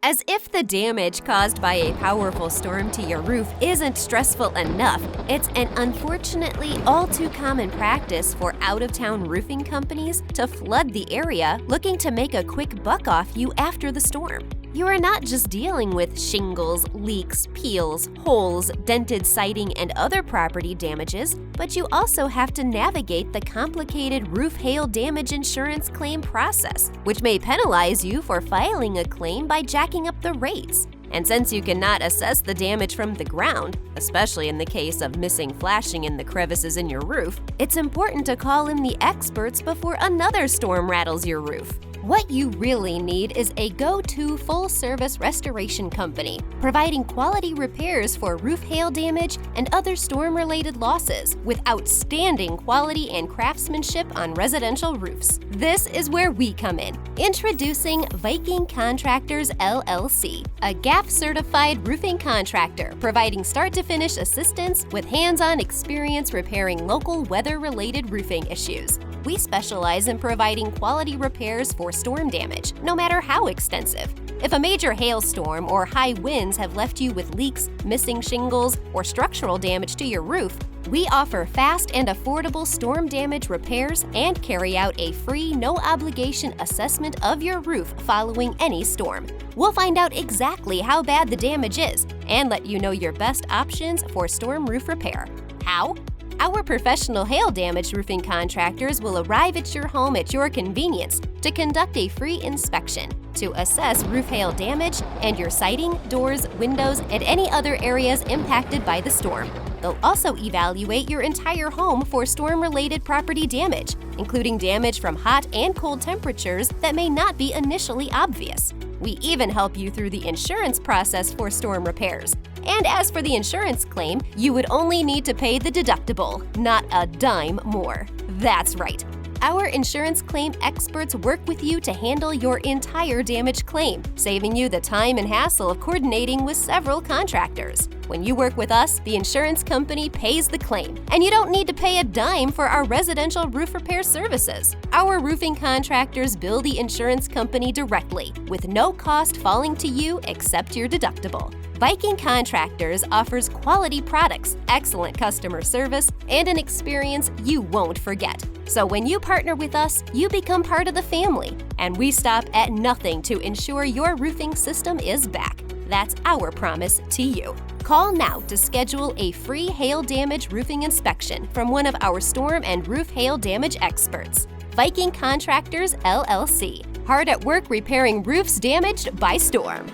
As if the damage caused by a powerful storm to your roof isn't stressful enough, it's an unfortunately all too common practice for out-of-town roofing companies to flood the area looking to make a quick buck off you after the storm. You are not just dealing with shingles, leaks, peels, holes, dented siding, and other property damages, but you also have to navigate the complicated roof hail damage insurance claim process, which may penalize you for filing a claim by jacking up the rates. And since you cannot assess the damage from the ground, especially in the case of missing flashing in the crevices in your roof, it's important to call in the experts before another storm rattles your roof. What you really need is a go-to full-service restoration company, providing quality repairs for roof hail damage and other storm-related losses with outstanding quality and craftsmanship on residential roofs. This is where we come in. Introducing Viking Contractors LLC, a GAF-certified roofing contractor providing start-to-finish assistance with hands-on experience repairing local weather-related roofing issues. We specialize in providing quality repairs for storm damage, no matter how extensive. If a major hailstorm or high winds have left you with leaks, missing shingles, or structural damage to your roof, we offer fast and affordable storm damage repairs and carry out a free, no-obligation assessment of your roof following any storm. We'll find out exactly how bad the damage is and let you know your best options for storm roof repair. How? Our professional hail damage roofing contractors will arrive at your home at your convenience to conduct a free inspection to assess roof hail damage and your siding, doors, windows, and any other areas impacted by the storm. They'll also evaluate your entire home for storm-related property damage, including damage from hot and cold temperatures that may not be initially obvious. We even help you through the insurance process for storm repairs. And as for the insurance claim, you would only need to pay the deductible, not a dime more. That's right. Our insurance claim experts work with you to handle your entire damage claim, saving you the time and hassle of coordinating with several contractors. When you work with us, the insurance company pays the claim, and you don't need to pay a dime for our residential roof repair services. Our roofing contractors bill the insurance company directly, with no cost falling to you except your deductible. Viking Contractors offers quality products, excellent customer service, and an experience you won't forget. So when you partner with us, you become part of the family, and we stop at nothing to ensure your roofing system is back. That's our promise to you. Call now to schedule a free hail damage roofing inspection from one of our storm and roof hail damage experts. Viking Contractors LLC, hard at work repairing roofs damaged by storm.